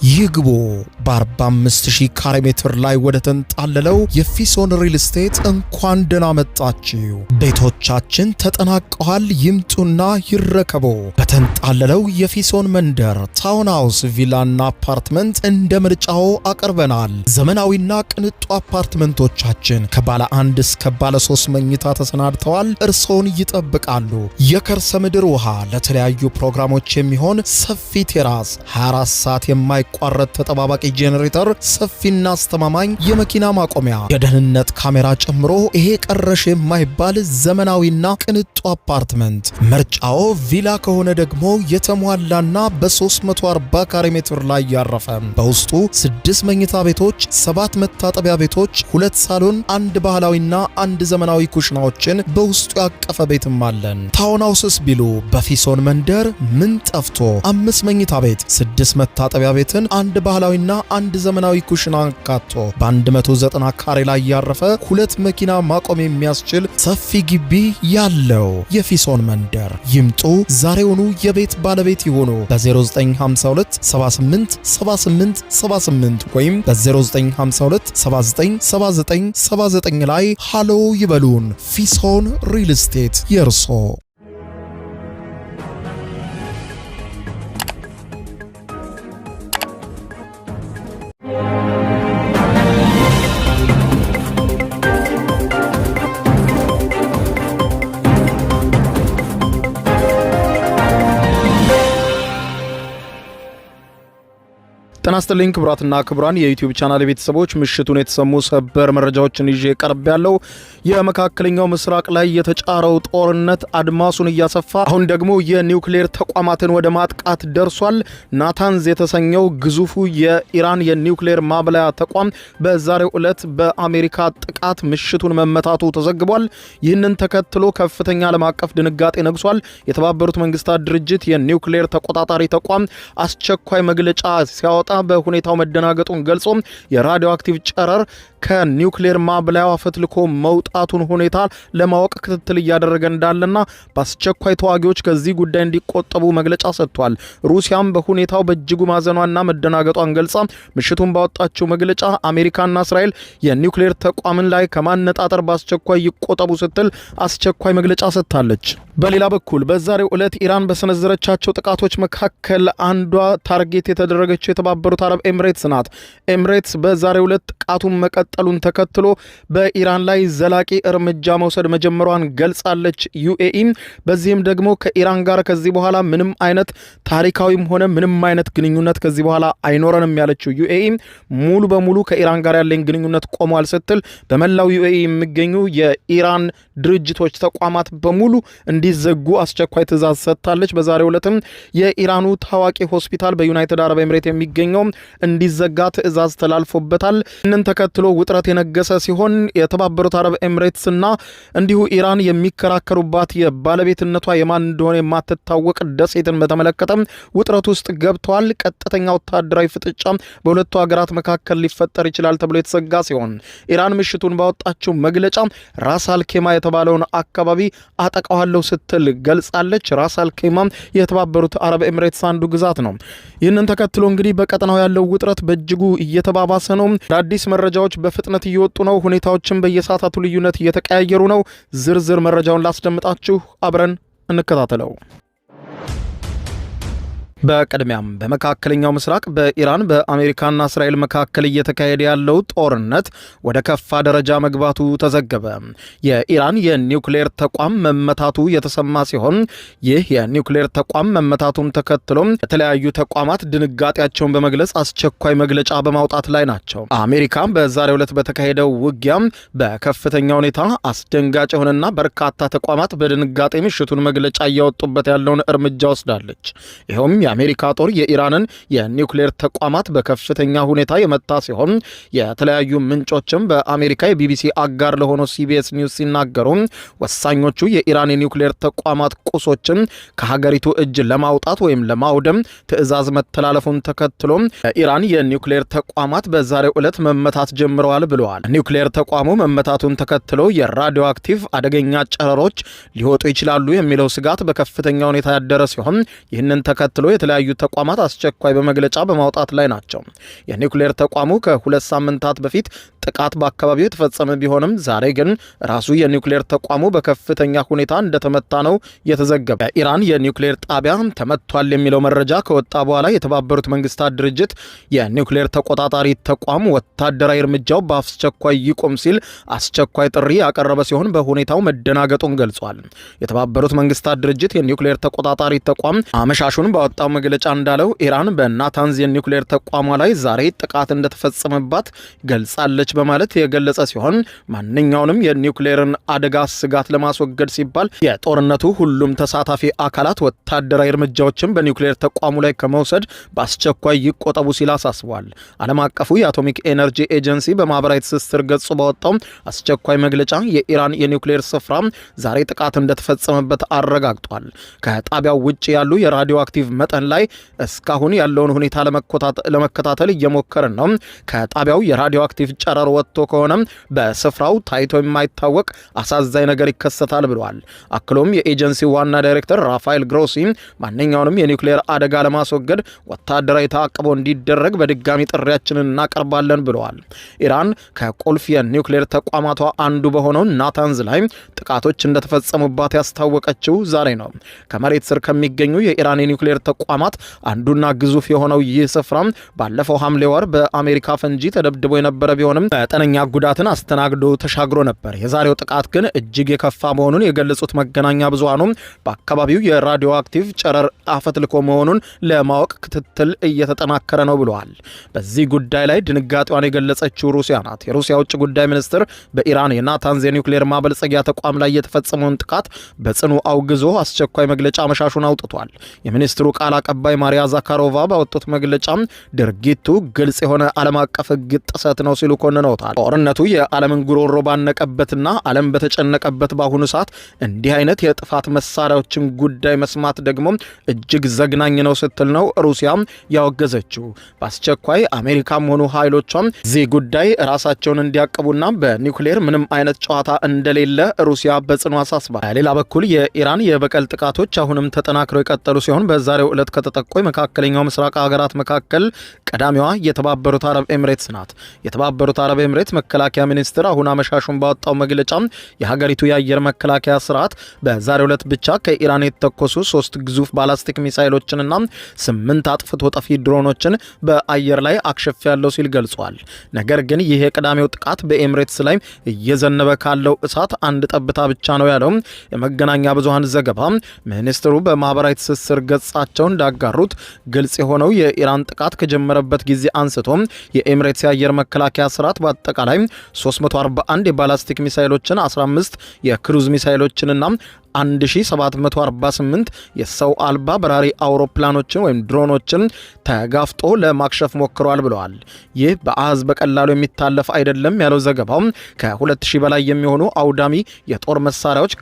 ይግቡ በ45000 ካሬ ሜትር ላይ ወደ ተንጣለለው የፊሶን ሪል ስቴት እንኳን ደህና መጣችሁ። ቤቶቻችን ተጠናቀዋል። ይምጡና ይረከቡ። በተንጣለለው የፊሶን መንደር ታውን ሃውስ፣ ቪላና አፓርትመንት እንደ ምርጫው አቀርበናል። ዘመናዊና ቅንጡ አፓርትመንቶቻችን ከባለ 1 እስከ ባለ 3 መኝታ ተሰናድተዋል። እርሶን ይጠብቃሉ። የከርሰ ምድር ውሃ፣ ለተለያዩ ፕሮግራሞች የሚሆን ሰፊ ቴራስ፣ 24 ሰዓት የማይቋረጥ ተጠባባቂ ጄኔሬተር፣ ሰፊና አስተማማኝ የመኪና ማቆሚያ፣ የደህንነት ካሜራ ጨምሮ ይሄ ቀረሽ የማይባል ዘመናዊና ቅንጡ አፓርትመንት። ምርጫው ቪላ ከሆነ ደግሞ የተሟላና በ340 ካሬ ሜትር ላይ ያረፈ በውስጡ 6 መኝታ ቤቶች፣ 7 መታጠቢያ ቤቶች፣ 2 ሳሎን፣ 1 ባህላዊና 1 ዘመናዊ ኩሽናዎችን በውስጡ ያቀፈ ቤትም አለን። ታውን ሃውስስ ቢሉ በፊሶን መንደር ምን ጠፍቶ 5 መኝታ ቤት፣ 6 መታጠቢያ ቤትን፣ 1 ባህላዊና 1 ዘመናዊ ኩሽና አካቶ በ190 ካሬ ላይ ያረፈ 2 መኪና ማቆም የሚያስችል ሰፊ ግቢ ያለው የፊሶን መንደር። ይምጡ፣ ዛሬውኑ የቤት ባለቤት ይሆኑ። በ0952 78 78 78 ወይም በ0952 79 79 79 ላይ ሃሎ ይበሉን። ፊሶን ሪል ስቴት የርሶ። ጤና ይስጥልኝ ክቡራትና ክቡራን የዩቲዩብ ቻናል ቤተሰቦች፣ ምሽቱን የተሰሙ ሰበር መረጃዎችን ይዤ ቀርብ ያለው። የመካከለኛው ምስራቅ ላይ የተጫረው ጦርነት አድማሱን እያሰፋ አሁን ደግሞ የኒውክሌር ተቋማትን ወደ ማጥቃት ደርሷል። ናታንዝ የተሰኘው ግዙፉ የኢራን የኒውክሌር ማብላያ ተቋም በዛሬው ዕለት በአሜሪካ ጥቃት ምሽቱን መመታቱ ተዘግቧል። ይህንን ተከትሎ ከፍተኛ ዓለም አቀፍ ድንጋጤ ነግሷል። የተባበሩት መንግስታት ድርጅት የኒውክሌር ተቆጣጣሪ ተቋም አስቸኳይ መግለጫ ሲያወጣ በሁኔታው መደናገጡን ገልጾ የራዲዮ አክቲቭ ጨረር ከኒውክሌር ማብላያው አፈትልኮ መውጣቱን ሁኔታ ለማወቅ ክትትል እያደረገ እንዳለና በአስቸኳይ ተዋጊዎች ከዚህ ጉዳይ እንዲቆጠቡ መግለጫ ሰጥቷል። ሩሲያም በሁኔታው በእጅጉ ማዘኗና መደናገጧን ገልጻ ምሽቱን ባወጣችው መግለጫ አሜሪካና እስራኤል የኒውክሌር ተቋምን ላይ ከማነጣጠር በአስቸኳይ ይቆጠቡ ስትል አስቸኳይ መግለጫ ሰጥታለች። በሌላ በኩል በዛሬው ዕለት ኢራን በሰነዘረቻቸው ጥቃቶች መካከል አንዷ ታርጌት የተደረገችው የተባበሩት አረብ ኤምሬትስ ናት። ኤምሬትስ በዛሬው ዕለት ጥቃቱን መቀጠሉን ተከትሎ በኢራን ላይ ዘላቂ እርምጃ መውሰድ መጀመሯን ገልጻለች። ዩኤኢ በዚህም ደግሞ ከኢራን ጋር ከዚህ በኋላ ምንም አይነት ታሪካዊም ሆነ ምንም አይነት ግንኙነት ከዚህ በኋላ አይኖረንም ያለችው ዩኤኢ ሙሉ በሙሉ ከኢራን ጋር ያለኝ ግንኙነት ቆሟል ስትል በመላው ዩኤኢ የሚገኙ የኢራን ድርጅቶች ተቋማት በሙሉ እንዲዘጉ አስቸኳይ ትዕዛዝ ሰጥታለች። በዛሬው ዕለትም የኢራኑ ታዋቂ ሆስፒታል በዩናይትድ አረብ ኤምሬት የሚገኘው እንዲዘጋ ትዕዛዝ ተላልፎበታል። እንን ተከትሎ ውጥረት የነገሰ ሲሆን የተባበሩት አረብ ኤምሬትስና እንዲሁ ኢራን የሚከራከሩባት የባለቤትነቷ የማን እንደሆነ የማትታወቅ ደሴትን በተመለከተ ውጥረት ውስጥ ገብተዋል። ቀጥተኛ ወታደራዊ ፍጥጫ በሁለቱ ሀገራት መካከል ሊፈጠር ይችላል ተብሎ የተሰጋ ሲሆን ኢራን ምሽቱን ባወጣችው መግለጫ ራስ አልኬማ የተባለውን አካባቢ አጠቃዋለሁ ስትል ገልጻለች። ራስ አልኬማ የተባበሩት አረብ ኤምሬትስ አንዱ ግዛት ነው። ይህንን ተከትሎ እንግዲህ በቀጠናው ያለው ውጥረት በእጅጉ እየተባባሰ ነው። አዲስ መረጃዎች በፍጥነት እየወጡ ነው። ሁኔታዎችን በየሰዓታቱ ልዩነት እየተቀያየሩ ነው። ዝርዝር መረጃውን ላስደምጣችሁ፣ አብረን እንከታተለው። በቅድሚያም በመካከለኛው ምስራቅ በኢራን በአሜሪካና እስራኤል መካከል እየተካሄደ ያለው ጦርነት ወደ ከፋ ደረጃ መግባቱ ተዘገበ። የኢራን የኒውክሌር ተቋም መመታቱ የተሰማ ሲሆን ይህ የኒውክሌር ተቋም መመታቱን ተከትሎ የተለያዩ ተቋማት ድንጋጤያቸውን በመግለጽ አስቸኳይ መግለጫ በማውጣት ላይ ናቸው። አሜሪካ በዛሬው ዕለት በተካሄደው ውጊያም በከፍተኛ ሁኔታ አስደንጋጭ የሆነና በርካታ ተቋማት በድንጋጤ ምሽቱን መግለጫ እያወጡበት ያለውን እርምጃ ወስዳለች። ይኸውም የአሜሪካ ጦር የኢራንን የኒውክሌር ተቋማት በከፍተኛ ሁኔታ የመታ ሲሆን የተለያዩ ምንጮችም በአሜሪካ የቢቢሲ አጋር ለሆነው ሲቢኤስ ኒውስ ሲናገሩ ወሳኞቹ የኢራን የኒውክሌር ተቋማት ቁሶችን ከሀገሪቱ እጅ ለማውጣት ወይም ለማውደም ትዕዛዝ መተላለፉን ተከትሎ የኢራን የኒውክሌር ተቋማት በዛሬው ዕለት መመታት ጀምረዋል ብለዋል። ኒውክሌር ተቋሙ መመታቱን ተከትሎ የራዲዮ አክቲቭ አደገኛ ጨረሮች ሊወጡ ይችላሉ የሚለው ስጋት በከፍተኛ ሁኔታ ያደረ ሲሆን ይህንን ተከትሎ የተለያዩ ተቋማት አስቸኳይ በመግለጫ በማውጣት ላይ ናቸው። የኒውክሌር ተቋሙ ከ2 ሳምንታት በፊት ጥቃት በአካባቢው የተፈጸመ ቢሆንም ዛሬ ግን ራሱ የኒውክሌር ተቋሙ በከፍተኛ ሁኔታ እንደተመታ ነው የተዘገበ። ኢራን የኒውክሌር ጣቢያ ተመቷል የሚለው መረጃ ከወጣ በኋላ የተባበሩት መንግስታት ድርጅት የኒውክሌር ተቆጣጣሪ ተቋም ወታደራዊ እርምጃው በአስቸኳይ ይቆም ሲል አስቸኳይ ጥሪ ያቀረበ ሲሆን በሁኔታው መደናገጡን ገልጿል። የተባበሩት መንግስታት ድርጅት የኒውክሌር ተቆጣጣሪ ተቋም አመሻሹን ባወጣው መግለጫ እንዳለው ኢራን በናታንዝ የኒውክሌር ተቋሟ ላይ ዛሬ ጥቃት እንደተፈጸመባት ገልጻለች በማለት የገለጸ ሲሆን ማንኛውንም የኒውክሌርን አደጋ ስጋት ለማስወገድ ሲባል የጦርነቱ ሁሉም ተሳታፊ አካላት ወታደራዊ እርምጃዎችን በኒውክሌር ተቋሙ ላይ ከመውሰድ በአስቸኳይ ይቆጠቡ ሲል አሳስቧል። ዓለም አቀፉ የአቶሚክ ኤነርጂ ኤጀንሲ በማህበራዊ ትስስር ገጹ ባወጣው አስቸኳይ መግለጫ የኢራን የኒውክሌር ስፍራ ዛሬ ጥቃት እንደተፈጸመበት አረጋግጧል። ከጣቢያው ውጭ ያሉ የራዲዮ አክቲቭ መጠን ላይ እስካሁን ያለውን ሁኔታ ለመከታተል እየሞከርን ነው። ከጣቢያው የራዲዮ አክቲቭ ጨረር ወጥቶ ከሆነ በስፍራው ታይቶ የማይታወቅ አሳዛኝ ነገር ይከሰታል ብለዋል። አክሎም የኤጀንሲው ዋና ዳይሬክተር ራፋኤል ግሮሲ ማንኛውንም የኒውክሌር አደጋ ለማስወገድ ወታደራዊ ተአቅቦ እንዲደረግ በድጋሚ ጥሪያችንን እናቀርባለን ብለዋል። ኢራን ከቁልፍ የኒውክሌር ተቋማቷ አንዱ በሆነው ናታንዝ ላይ ጥቃቶች እንደተፈጸሙባት ያስታወቀችው ዛሬ ነው። ከመሬት ስር ከሚገኙ የኢራን የኒውክሌር ተቋማት አንዱና ግዙፍ የሆነው ይህ ስፍራ ባለፈው ሐምሌ ወር በአሜሪካ ፈንጂ ተደብድቦ የነበረ ቢሆንም መጠነኛ ጉዳትን አስተናግዶ ተሻግሮ ነበር። የዛሬው ጥቃት ግን እጅግ የከፋ መሆኑን የገለጹት መገናኛ ብዙሃኑ በአካባቢው የራዲዮ አክቲቭ ጨረር አፈትልኮ መሆኑን ለማወቅ ክትትል እየተጠናከረ ነው ብለዋል። በዚህ ጉዳይ ላይ ድንጋጤዋን የገለጸችው ሩሲያ ናት። የሩሲያ ውጭ ጉዳይ ሚኒስትር በኢራን የናታንዝ የኒውክሌር ማበልጸጊያ ተቋም ላይ የተፈጸመውን ጥቃት በጽኑ አውግዞ አስቸኳይ መግለጫ መሻሹን አውጥቷል። የሚኒስትሩ ቃል አቀባይ ማሪያ ዛካሮቫ ባወጡት መግለጫ ድርጊቱ ግልጽ የሆነ ዓለም አቀፍ ሕግ ጥሰት ነው ሲሉ ኮንነውታል። ጦርነቱ የዓለምን ጉሮሮ ባነቀበትና ዓለም በተጨነቀበት በአሁኑ ሰዓት እንዲህ አይነት የጥፋት መሳሪያዎችን ጉዳይ መስማት ደግሞ እጅግ ዘግናኝ ነው ስትል ነው ሩሲያ ያወገዘችው። በአስቸኳይ አሜሪካም ሆኑ ኃይሎቿም እዚህ ጉዳይ ራሳቸውን እንዲያቀቡና በኒውክሌር ምንም አይነት ጨዋታ እንደሌለ ሩሲያ በጽኑ አሳስባል። ሌላ በኩል የኢራን የበቀል ጥቃቶች አሁንም ተጠናክረው የቀጠሉ ሲሆን በዛሬው ዕለት ከተጠቁ የመካከለኛው ምስራቅ ሀገራት መካከል ቀዳሚዋ የተባበሩት አረብ ኤምሬትስ ናት። የተባበሩት አረብ ኤምሬት መከላከያ ሚኒስትር አሁን አመሻሹን ባወጣው መግለጫ የሀገሪቱ የአየር መከላከያ ስርዓት በዛሬው ዕለት ብቻ ከኢራን የተተኮሱ 3 ግዙፍ ባላስቲክ ሚሳይሎችንና 8 አጥፍቶ ጠፊ ድሮኖችን በአየር ላይ አክሸፍ ያለው ሲል ገልጿል። ነገር ግን ይህ የቅዳሜው ጥቃት በኤምሬትስ ላይ እየዘነበ ካለው እሳት አንድ ጠብታ ብቻ ነው ያለው የመገናኛ ብዙሃን ዘገባ። ሚኒስትሩ በማህበራዊ ትስስር ገጻቸው እንዳጋሩት ግልጽ የሆነው የኢራን ጥቃት ከጀመረበት ጊዜ አንስቶ የኤምሬትስ የአየር መከላከያ ስርዓት በአጠቃላይ 341 የባላስቲክ ሚሳይሎችን 15 የክሩዝ ሚሳይሎችንና 1748 የሰው አልባ በራሪ አውሮፕላኖችን ወይም ድሮኖችን ተጋፍጦ ለማክሸፍ ሞክሯል ብለዋል። ይህ በአሃዝ በቀላሉ የሚታለፍ አይደለም ያለው ዘገባው ከ2000 በላይ የሚሆኑ አውዳሚ የጦር መሳሪያዎች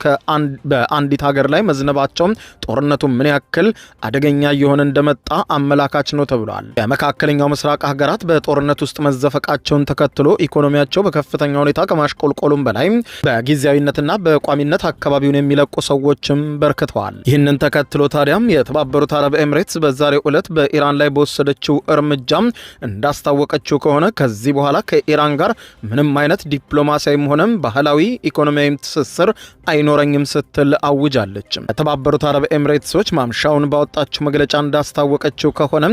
በአንዲት ሀገር ላይ መዝነባቸው ጦርነቱ ምን ያክል አደገኛ እየሆነ እንደመጣ አመላካች ነው ተብሏል። የመካከለኛው ምስራቅ ሀገራት በጦርነት ውስጥ መዘፈቃቸውን ተከትሎ ኢኮኖሚያቸው በከፍተኛ ሁኔታ ከማሽቆልቆሉም በላይ በጊዜያዊነትና በቋሚነት አካባቢውን የሚለቁ ሰዎችም በርክተዋል። ይህንን ተከትሎ ታዲያም የተባበሩት አረብ ኤምሬትስ በዛሬው ዕለት በኢራን ላይ በወሰደችው እርምጃም እንዳስታወቀችው ከሆነ ከዚህ በኋላ ከኢራን ጋር ምንም አይነት ዲፕሎማሲያዊም ሆነም ባህላዊ ኢኮኖሚያዊ ትስስር አይኖረኝም ስትል አውጃለች። የተባበሩት አረብ ኤምሬትሶች ማምሻውን ባወጣችው መግለጫ እንዳስታወቀችው ከሆነ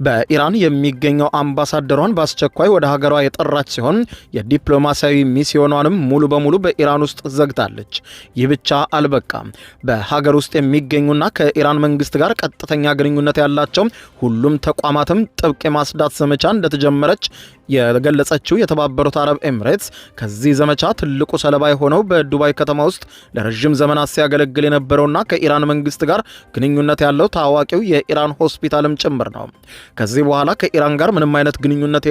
በኢራን የሚገኘው አምባሳደሯን በአስቸኳይ ወደ ሀገሯ የጠራች ሲሆን የዲፕሎማሲያዊ ሚስዮኗንም ሙሉ በሙሉ በኢራን ውስጥ ዘግታለች። ይህ ብቻ አልበቃም። በሀገር ውስጥ የሚገኙና ከኢራን መንግስት ጋር ቀጥተኛ ግንኙነት ያላቸው ሁሉም ተቋማትም ጥብቅ የማስዳት ዘመቻ እንደተጀመረች የገለጸችው የተባበሩት አረብ ኤምሬትስ ከዚህ ዘመቻ ትልቁ ሰለባ የሆነው በዱባይ ከተማ ውስጥ ለረጅም ዘመናት ሲያገለግል የነበረውና ከኢራን መንግስት ጋር ግንኙነት ያለው ታዋቂው የኢራን ሆስፒታልም ጭምር ነው። ከዚህ በኋላ ከኢራን ጋር ምንም አይነት ግንኙነት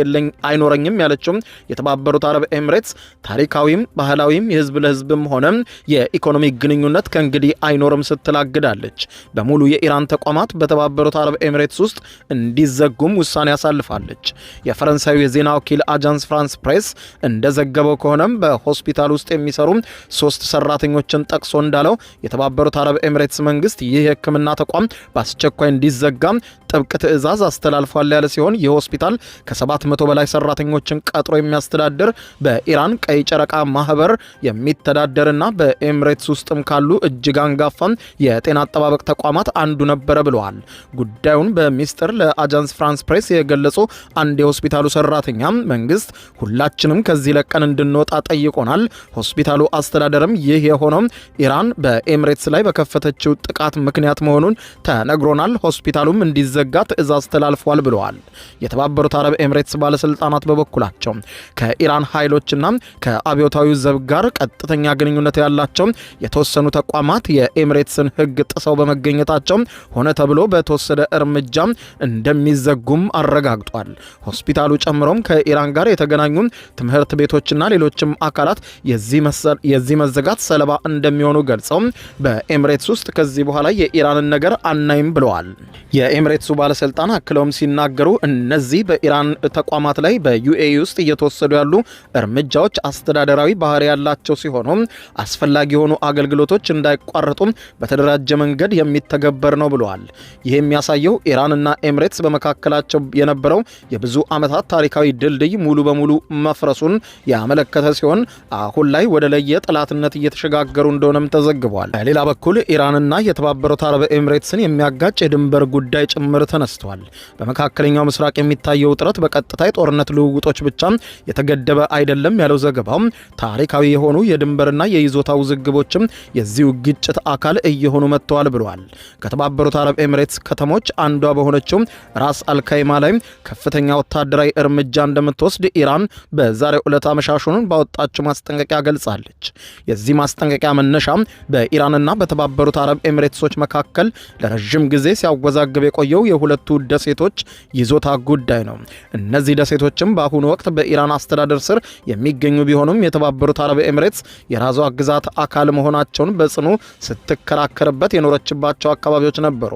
አይኖረኝም ያለችው የተባበሩት አረብ ኤምሬትስ ታሪካዊም ባህላዊም የህዝብ ለህዝብም ሆነ የኢኮኖሚ ግንኙነት ስጋት ከእንግዲህ አይኖርም ስትል አግዳለች። በሙሉ የኢራን ተቋማት በተባበሩት አረብ ኤሚሬትስ ውስጥ እንዲዘጉም ውሳኔ ያሳልፋለች። የፈረንሳዩ የዜና ወኪል አጃንስ ፍራንስ ፕሬስ እንደዘገበው ከሆነም በሆስፒታል ውስጥ የሚሰሩ 3 ሰራተኞችን ጠቅሶ እንዳለው የተባበሩት አረብ ኤሚሬትስ መንግስት ይህ የሕክምና ተቋም በአስቸኳይ እንዲዘጋ ጥብቅ ትዕዛዝ አስተላልፏል ያለ ሲሆን ይህ ሆስፒታል ከ700 በላይ ሰራተኞችን ቀጥሮ የሚያስተዳድር በኢራን ቀይ ጨረቃ ማህበር የሚተዳደርና በኤሚሬትስ ውስጥም ካሉ እጅግ አንጋፋ የጤና አጠባበቅ ተቋማት አንዱ ነበረ ብለዋል። ጉዳዩን በሚስጥር ለአጃንስ ፍራንስ ፕሬስ የገለጹ አንድ የሆስፒታሉ ሰራተኛ መንግስት ሁላችንም ከዚህ ለቀን እንድንወጣ ጠይቆናል። ሆስፒታሉ አስተዳደርም ይህ የሆነው ኢራን በኤሚሬትስ ላይ በከፈተችው ጥቃት ምክንያት መሆኑን ተነግሮናል። ሆስፒታሉም እንዲዘጋ ትዕዛዝ ተላልፏል ብለዋል። የተባበሩት አረብ ኤሚሬትስ ባለስልጣናት በበኩላቸው ከኢራን ኃይሎችና ከአብዮታዊ ዘብ ጋር ቀጥተኛ ግንኙነት ያላቸው የተወሰኑ ተቋማት የኤሚሬትስን ሕግ ጥሰው በመገኘታቸው ሆነ ተብሎ በተወሰደ እርምጃ እንደሚዘጉም አረጋግጧል። ሆስፒታሉ ጨምሮም ከኢራን ጋር የተገናኙ ትምህርት ቤቶችና ሌሎችም አካላት የዚህ መዘጋት ሰለባ እንደሚሆኑ ገልጸው በኤሚሬትስ ውስጥ ከዚህ በኋላ የኢራንን ነገር አናይም ብለዋል። የኤሚሬትሱ ባለስልጣን አክለውም ሲናገሩ እነዚህ በኢራን ተቋማት ላይ በዩኤኢ ውስጥ እየተወሰዱ ያሉ እርምጃዎች አስተዳደራዊ ባህሪ ያላቸው ሲሆኑ አስፈላጊ የሆኑ አገልግሎቶች እንዳይቋረጡ በተደራጀ መንገድ የሚተገበር ነው ብለዋል። ይህ የሚያሳየው ኢራንና ኤሚሬትስ በመካከላቸው የነበረው የብዙ ዓመታት ታሪካዊ ድልድይ ሙሉ በሙሉ መፍረሱን ያመለከተ ሲሆን አሁን ላይ ወደ ለየ ጠላትነት እየተሸጋገሩ እንደሆነም ተዘግቧል። በሌላ በኩል ኢራንና የተባበሩት አረብ ኤሚሬትስን የሚያጋጭ የድንበር ጉዳይ ጭምር ተነስቷል። በመካከለኛው ምስራቅ የሚታየው ውጥረት በቀጥታ የጦርነት ልውውጦች ብቻ የተገደበ አይደለም ያለው ዘገባው ታሪካዊ የሆኑ የድንበርና የይዞታ ውዝግቦችም የዚሁ ግጭት አካል እየሆኑ መጥተዋል ብለዋል። ከተባበሩት አረብ ኤሚሬትስ ከተሞች አንዷ በሆነችው ራስ አልካይማ ላይ ከፍተኛ ወታደራዊ እርምጃ እንደምትወስድ ኢራን በዛሬው ዕለት አመሻሹን ባወጣችው ማስጠንቀቂያ ገልጻለች። የዚህ ማስጠንቀቂያ መነሻ በኢራንና በተባበሩት አረብ ኤሚሬትሶች መካከል ለረጅም ጊዜ ሲያወዛግብ የቆየው የሁለቱ ደሴቶች ይዞታ ጉዳይ ነው። እነዚህ ደሴቶችም በአሁኑ ወቅት በኢራን አስተዳደር ስር የሚገኙ ቢሆኑም የተባበሩት አረብ ኤሚሬትስ የራሷ ግዛት አካል መሆናቸውን በጽኑ ስትከራከርበት የኖረችባቸው አካባቢዎች ነበሩ።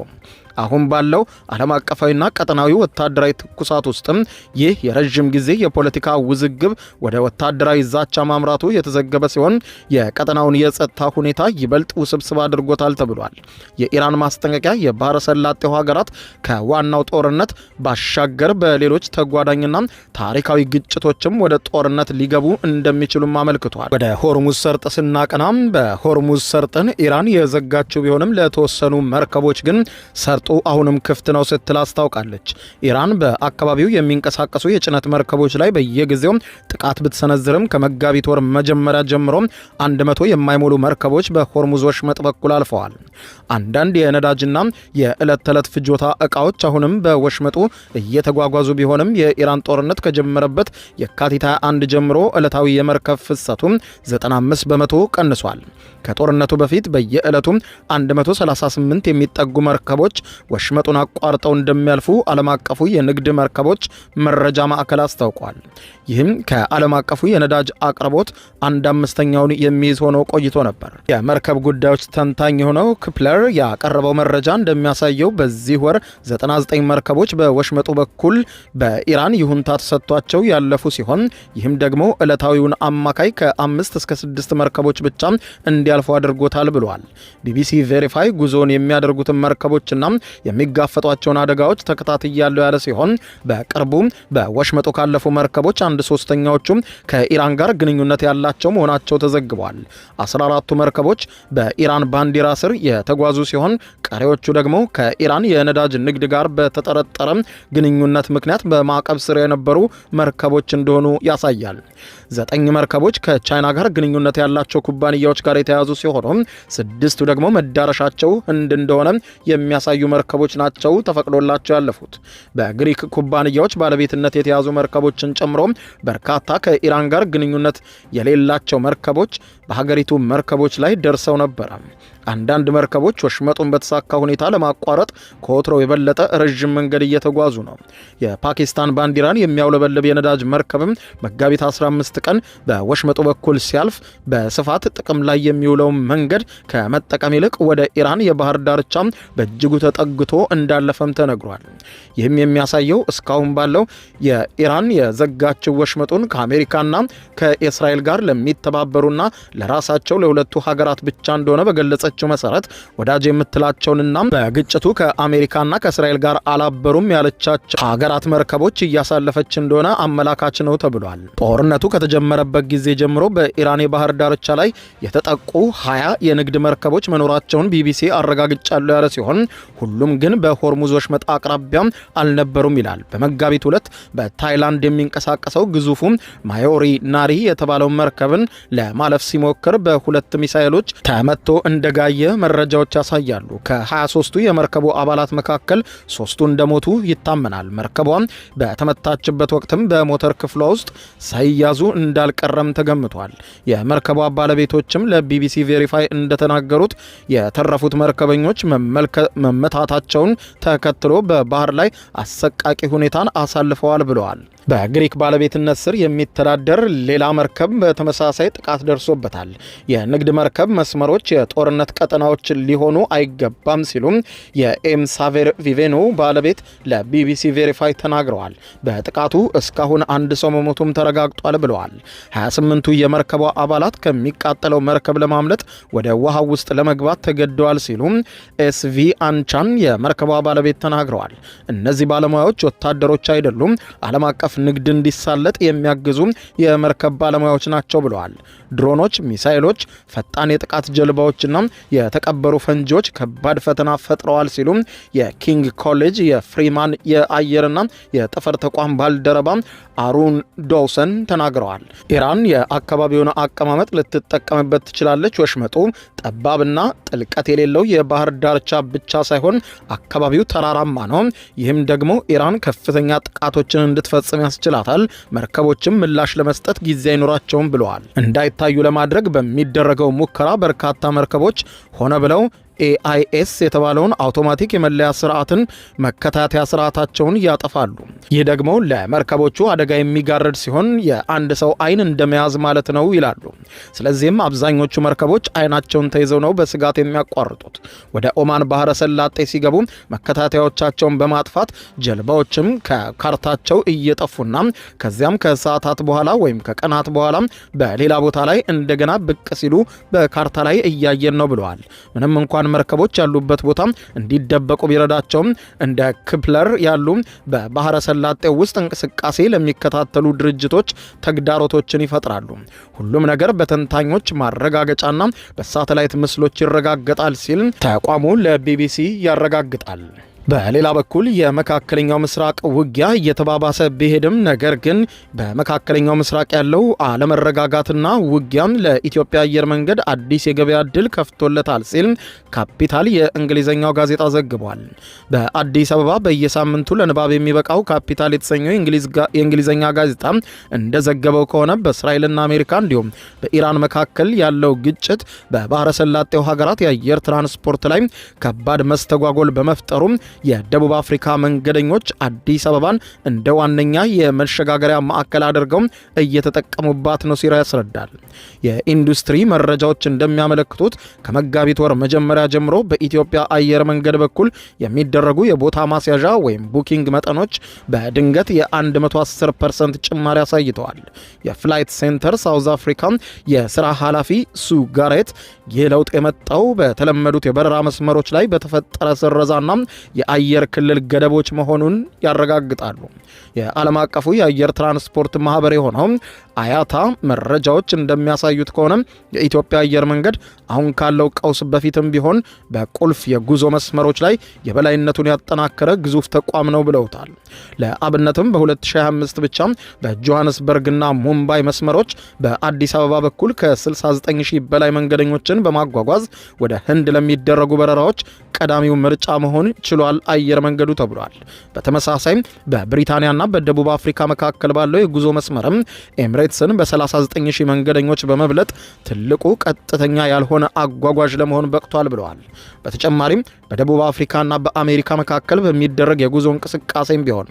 አሁን ባለው ዓለም አቀፋዊና ቀጠናዊ ወታደራዊ ትኩሳት ውስጥም ይህ የረጅም ጊዜ የፖለቲካ ውዝግብ ወደ ወታደራዊ ዛቻ ማምራቱ የተዘገበ ሲሆን የቀጠናውን የጸጥታ ሁኔታ ይበልጥ ውስብስብ አድርጎታል ተብሏል። የኢራን ማስጠንቀቂያ የባህረ ሰላጤው ሀገራት ከዋናው ጦርነት ባሻገር በሌሎች ተጓዳኝና ታሪካዊ ግጭቶችም ወደ ጦርነት ሊገቡ እንደሚችሉም አመልክቷል። ወደ ሆርሙዝ ሰርጥ ስናቀናም በሆርሙዝ ሰርጥን ኢራን የዘጋችው ቢሆንም ለተወሰኑ መርከቦች ግን ሰርጡ አሁንም ክፍት ነው ስትል አስታውቃለች። ኢራን በአካባቢው የሚንቀሳቀሱ የጭነት መርከቦች ላይ በየጊዜው ጥቃት ብትሰነዝርም ከመጋቢት ወር መጀመሪያ ጀምሮ 100 የማይሞሉ መርከቦች በሆርሙዝ ወሽመጥ በኩል አልፈዋል። አንዳንድ የነዳጅና የዕለት ተዕለት ፍጆታ ዕቃዎች አሁንም በወሽመጡ እየተጓጓዙ ቢሆንም የኢራን ጦርነት ከጀመረበት የካቲት 21 ጀምሮ ዕለታዊ የመርከብ ፍሰቱ 95 በመቶ ቀንሷል። ከጦርነቱ በፊት በየዕለቱ 138 የሚጠጉ መርከቦች ወሽመጡን አቋርጠው እንደሚያልፉ ዓለም አቀፉ የንግድ መርከቦች መረጃ ማዕከል አስታውቋል። ይህም ከዓለም አቀፉ የነዳጅ አቅርቦት 1/5ኛውን የሚይዝ ሆኖ ቆይቶ ነበር። የመርከብ ጉዳዮች ተንታኝ የሆነው ክፕለር ያቀረበው መረጃ እንደሚያሳየው በዚህ ወር 99 መርከቦች በወሽመጡ በኩል በኢራን ይሁንታ ተሰጥቷቸው ያለፉ ሲሆን ይህም ደግሞ ዕለታዊውን አማካይ ከ5 እስከ 6 መርከቦች ብቻ እንዲያልፉ አድርጎታል ብሏል። ቢቢሲ ቬሪፋይ ጉዞውን የሚያደርጉትን መርከቦችና የሚጋፈጧቸውን አደጋዎች ተከታትያለሁ ያለ ሲሆን በቅርቡ በወሽመጡ ካለፉ መርከቦች 1/3ኛዎቹ ከኢራን ጋር ግንኙነት ያላቸው መሆናቸው ተዘግቧል። 14ቱ መርከቦች በኢራን ባንዲራ ስር የተጓዙ ሲሆን ቀሪዎቹ ደግሞ ከኢራን የነዳጅ ንግድ ጋር በተጠረጠረ ግንኙነት ምክንያት በማዕቀብ ስር የነበሩ መርከቦች እንደሆኑ ያሳያል። 9 መርከቦች ከቻይና ጋር ግንኙነት ያላቸው ኩባንያዎች ጋር የተያዙ ሲሆኑ 6ቱ ደግሞ መዳረሻቸው ህንድ እንደሆነ የሚያሳዩ መርከቦች ናቸው ተፈቅዶላቸው ያለፉት። በግሪክ ኩባንያዎች ባለቤትነት የተያዙ መርከቦችን ጨምሮ በርካታ ከኢራን ጋር ግንኙነት የሌላቸው መርከቦች በሀገሪቱ መርከቦች ላይ ደርሰው ነበር። አንዳንድ መርከቦች ወሽመጡን በተሳካ ሁኔታ ለማቋረጥ ከወትሮው የበለጠ ረዥም መንገድ እየተጓዙ ነው። የፓኪስታን ባንዲራን የሚያውለበልብ የነዳጅ መርከብም መጋቢት 15 ቀን በወሽመጡ በኩል ሲያልፍ በስፋት ጥቅም ላይ የሚውለው መንገድ ከመጠቀም ይልቅ ወደ ኢራን የባህር ዳርቻ በእጅጉ ተጠግቶ እንዳለፈም ተነግሯል። ይህም የሚያሳየው እስካሁን ባለው የኢራን የዘጋችው ወሽመጡን ከአሜሪካና ከእስራኤል ጋር ለሚተባበሩና ለራሳቸው ለሁለቱ ሀገራት ብቻ እንደሆነ በገለጸችው መሰረት ወዳጅ የምትላቸውንና በግጭቱ ከአሜሪካና ከእስራኤል ጋር አላበሩም ያለቻቸው ሀገራት መርከቦች እያሳለፈች እንደሆነ አመላካች ነው ተብሏል። ጦርነቱ ከተጀመረበት ጊዜ ጀምሮ በኢራን የባህር ዳርቻ ላይ የተጠቁ 20 የንግድ መርከቦች መኖራቸውን ቢቢሲ አረጋግጫለሁ ያለ ሲሆን ሁሉም ግን በሆርሙዝ ወሽመጥ አቅራቢያ አልነበሩም ይላል። በመጋቢት 2 በታይላንድ የሚንቀሳቀሰው ግዙፉ ማዮሪ ናሪ የተባለው መርከብን ለማለፍ ሲሞክር በሁለት ሚሳኤሎች ተመቶ እንደጋየ መረጃዎች ያሳያሉ። ከ23ቱ የመርከቡ አባላት መካከል 3ቱ እንደሞቱ ይታመናል። መርከቧ በተመታችበት ወቅትም በሞተር ክፍሏ ውስጥ ሳይያዙ እንዳልቀረም ተገምቷል። የመርከቧ ባለቤቶችም ለቢቢሲ ቬሪፋይ እንደተናገሩት የተረፉት መርከበኞች መመታታቸውን ተከትሎ በባህር ላይ አሰቃቂ ሁኔታን አሳልፈዋል ብለዋል። በግሪክ ባለቤትነት ስር የሚተዳደር ሌላ መርከብ በተመሳሳይ ጥቃት ደርሶበታል። የንግድ መርከብ መስመሮች የጦርነት ቀጠናዎች ሊሆኑ አይገባም ሲሉም የኤም ሳቬር ቪቬኖ ባለቤት ለቢቢሲ ቬሪፋይ ተናግረዋል። በጥቃቱ እስካሁን አንድ ሰው መሞቱም ተረጋግጧል ብለዋል። 28ቱ የመርከቧ አባላት ከሚቃጠለው መርከብ ለማምለጥ ወደ ውሃው ውስጥ ለመግባት ተገደዋል ሲሉም ኤስቪ አንቻን የመርከቧ ባለቤት ተናግረዋል። እነዚህ ባለሙያዎች ወታደሮች አይደሉም፣ ዓለም አቀፍ ንግድ እንዲሳለጥ የሚያግዙ የመርከብ ባለሙያዎች ናቸው ብለዋል። ድሮኖች፣ ሚሳኤሎች፣ ፈጣን የጥቃት ጀልባዎችና የተቀበሩ ፈንጂዎች ከባድ ፈተና ፈጥረዋል ሲሉ የኪንግ ኮሌጅ የፍሪማን የአየርና የጠፈር ተቋም ባልደረባ አሩን ዶውሰን ተናግረዋል። ኢራን የአካባቢውን አቀማመጥ ልትጠቀምበት ትችላለች። ወሽመጡ ጠባብና ጥልቀት የሌለው የባህር ዳርቻ ብቻ ሳይሆን አካባቢው ተራራማ ነው። ይህም ደግሞ ኢራን ከፍተኛ ጥቃቶችን እንድትፈጽም ያስችላታል። መርከቦችም ምላሽ ለመስጠት ጊዜ አይኖራቸውም ብለዋል። እንዳይታዩ ለማድረግ በሚደረገው ሙከራ በርካታ መርከቦች ሆነ ብለው ኤአይኤስ የተባለውን አውቶማቲክ የመለያ ስርዓትን መከታተያ ስርዓታቸውን ያጠፋሉ። ይህ ደግሞ ለመርከቦቹ አደጋ የሚጋርድ ሲሆን የአንድ ሰው አይን እንደመያዝ ማለት ነው ይላሉ። ስለዚህም አብዛኞቹ መርከቦች አይናቸውን ተይዘው ነው በስጋት የሚያቋርጡት። ወደ ኦማን ባህረ ሰላጤ ሲገቡ መከታተያዎቻቸውን በማጥፋት ጀልባዎችም ከካርታቸው እየጠፉና ከዚያም ከሰዓታት በኋላ ወይም ከቀናት በኋላ በሌላ ቦታ ላይ እንደገና ብቅ ሲሉ በካርታ ላይ እያየን ነው ብለዋል። ምንም እንኳን መርከቦች ያሉበት ቦታ እንዲደበቁ ቢረዳቸውም እንደ ክፕለር ያሉ በባህረ ሰላጤው ውስጥ እንቅስቃሴ ለሚከታተሉ ድርጅቶች ተግዳሮቶችን ይፈጥራሉ። ሁሉም ነገር በተንታኞች ማረጋገጫና በሳተላይት ምስሎች ይረጋገጣል ሲል ተቋሙ ለቢቢሲ ያረጋግጣል። በሌላ በኩል የመካከለኛው ምስራቅ ውጊያ እየተባባሰ ቢሄድም ነገር ግን በመካከለኛው ምስራቅ ያለው አለመረጋጋትና ውጊያም ለኢትዮጵያ አየር መንገድ አዲስ የገበያ ዕድል ከፍቶለታል ሲል ካፒታል የእንግሊዝኛው ጋዜጣ ዘግቧል። በአዲስ አበባ በየሳምንቱ ለንባብ የሚበቃው ካፒታል የተሰኘው የእንግሊዝኛ ጋዜጣ እንደዘገበው ከሆነ በእስራኤልና አሜሪካ እንዲሁም በኢራን መካከል ያለው ግጭት በባህረ ሰላጤው ሀገራት የአየር ትራንስፖርት ላይ ከባድ መስተጓጎል በመፍጠሩ የደቡብ አፍሪካ መንገደኞች አዲስ አበባን እንደ ዋነኛ የመሸጋገሪያ ማዕከል አድርገው እየተጠቀሙባት ነው ሲል ያስረዳል። የኢንዱስትሪ መረጃዎች እንደሚያመለክቱት ከመጋቢት ወር መጀመሪያ ጀምሮ በኢትዮጵያ አየር መንገድ በኩል የሚደረጉ የቦታ ማስያዣ ወይም ቡኪንግ መጠኖች በድንገት የ110% ጭማሪ አሳይተዋል። የፍላይት ሴንተር ሳውዝ አፍሪካ የስራ ኃላፊ ሱ ጋሬት ይህ ለውጥ የመጣው በተለመዱት የበረራ መስመሮች ላይ በተፈጠረ ስረዛና የአየር ክልል ገደቦች መሆኑን ያረጋግጣሉ። የዓለም አቀፉ የአየር ትራንስፖርት ማህበር የሆነው አያታ መረጃዎች እንደሚያሳዩት ከሆነ የኢትዮጵያ አየር መንገድ አሁን ካለው ቀውስ በፊትም ቢሆን በቁልፍ የጉዞ መስመሮች ላይ የበላይነቱን ያጠናከረ ግዙፍ ተቋም ነው ብለውታል። ለአብነትም በ2025 ብቻ በጆሃንስበርግና ሙምባይ መስመሮች በአዲስ አበባ በኩል ከ69000 በላይ መንገደኞችን በማጓጓዝ ወደ ህንድ ለሚደረጉ በረራዎች ቀዳሚው ምርጫ መሆን ችሏል ይችላል አየር መንገዱ ተብሏል። በተመሳሳይ በብሪታንያና በደቡብ አፍሪካ መካከል ባለው የጉዞ መስመርም ኤምሬትስን በ39000 መንገደኞች በመብለጥ ትልቁ ቀጥተኛ ያልሆነ አጓጓዥ ለመሆን በቅቷል ብለዋል። በተጨማሪም በደቡብ አፍሪካና በአሜሪካ መካከል በሚደረግ የጉዞ እንቅስቃሴም ቢሆን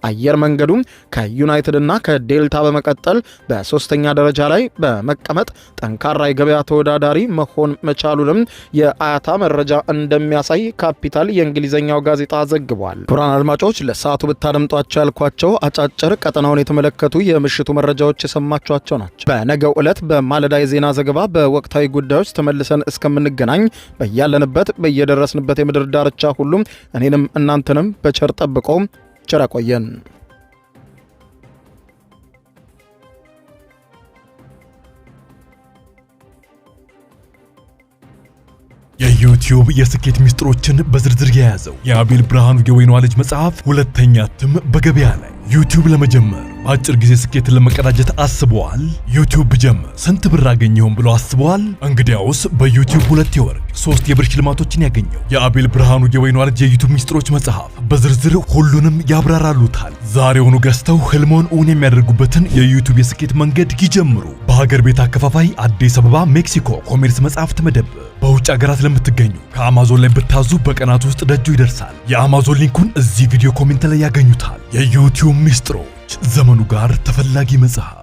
አየር መንገዱ ከዩናይትድ እና ከዴልታ በመቀጠል በሶስተኛ ደረጃ ላይ በመቀመጥ ጠንካራ የገበያ ተወዳዳሪ መሆን መቻሉንም የአያታ መረጃ እንደሚያሳይ ካፒታል የእንግሊዝኛው ጋዜጣ ዘግቧል። ክቡራን አድማጮች ለሰዓቱ ብታደምጧቸው ያልኳቸው አጫጭር ቀጠናውን የተመለከቱ የምሽቱ መረጃዎች የሰማችኋቸው ናቸው። በነገው ዕለት በማለዳ የዜና ዘገባ በወቅታዊ ጉዳዮች ተመልሰን እስከምንገናኝ በያለንበት በየደረስንበት የምድር ዳርቻ ሁሉም እኔንም እናንተንም በቸር ጠብቆ ቸር ያቆየን። የዩቲዩብ የስኬት ሚስጥሮችን በዝርዝር የያዘው የአቤል ብርሃኑ የወይኗ ልጅ መጽሐፍ ሁለተኛ እትም በገበያ ላይ። ዩቲዩብ ለመጀመር በአጭር ጊዜ ስኬትን ለመቀዳጀት አስበዋል? ዩቲዩብ ብጀምር ስንት ብር አገኘሁም ብሎ አስበዋል? እንግዲያውስ በዩቲዩብ 2 የወርቅ 3 የብር ሽልማቶችን ያገኘው የአቤል ብርሃኑ የወይኗ ልጅ የዩቲዩብ ሚስጥሮች መጽሐፍ በዝርዝር ሁሉንም ያብራራሉታል። ዛሬውኑ ገዝተው ህልሞን እውን የሚያደርጉበትን የዩቲዩብ የስኬት መንገድ ይጀምሩ። በሀገር ቤት አከፋፋይ አዲስ አበባ ሜክሲኮ ኮሜርስ መጽሐፍት መደብር። በውጭ ሀገራት ለምትገኙ ከአማዞን ላይ ብታዙ በቀናት ውስጥ ደጁ ይደርሳል። የአማዞን ሊንኩን እዚህ ቪዲዮ ኮሜንት ላይ ያገኙታል። የዩቲዩብ ሚስጥሮች ዘመኑ ጋር ተፈላጊ መጽሐፍ።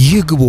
ይግቡ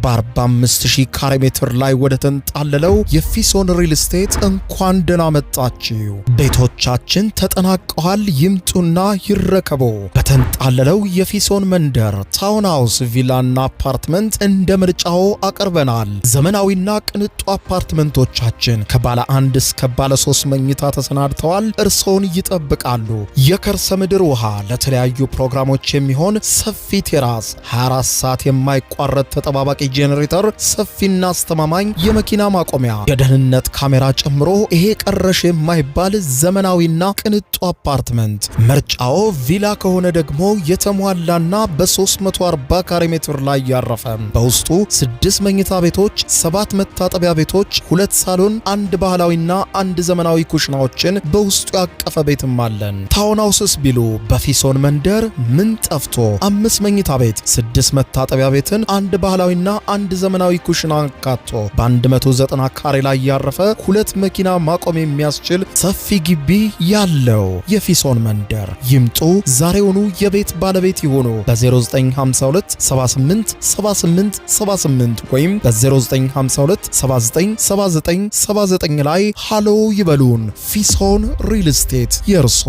በ45000 ካሬ ሜትር ላይ ወደ ተንጣለለው የፊሶን ሪል ስቴት እንኳን ደህና መጣችሁ። ቤቶቻችን ተጠናቀዋል። ይምጡና ይረከቡ። በተንጣለለው የፊሶን መንደር ታውን ሃውስ፣ ቪላና አፓርትመንት እንደ ምርጫው አቀርበናል። ዘመናዊና ቅንጡ አፓርትመንቶቻችን ከባለ 1 እስከ ባለ 3 መኝታ ተሰናድተዋል። እርሶን ይጠብቃሉ። የከርሰ ምድር ውሃ፣ ለተለያዩ ፕሮግራሞች የሚሆን ሰፊ ቴራስ፣ 24 ሰዓት የማይቋረጥ ተጠባባቂ ጄኔሬተር፣ ሰፊና አስተማማኝ የመኪና ማቆሚያ፣ የደህንነት ካሜራ ጨምሮ ይሄ ቀረሽ የማይባል ዘመናዊና ቅንጡ አፓርትመንት። ምርጫው ቪላ ከሆነ ደግሞ የተሟላና በ340 ካሬ ሜትር ላይ ያረፈ በውስጡ 6 መኝታ ቤቶች፣ 7 መታጠቢያ ቤቶች፣ 2 ሳሎን፣ 1 ባህላዊና 1 ዘመናዊ ኩሽናዎችን በውስጡ ያቀፈ ቤትም አለን። ታውን ሃውስስ ቢሉ በፊሶን መንደር ምን ጠፍቶ 5 መኝታ ቤት፣ 6 መታጠቢያ ቤትን፣ 1 ባህላዊና 1 ዘመናዊ ኩሽና አካቶ በ190 ካሬ ላይ ያረፈ 2 መኪና ማቆም የሚያስችል ሰፊ ግቢ ያለው የፊሶን መንደር። ይምጡ፣ ዛሬውኑ የቤት ባለቤት ይሆኑ። በ0952 78 78 78 ወይም በ0952 79 79 79 ላይ ሃሎ ይበሉን። ፊሶን ሪል ስቴት የርሶ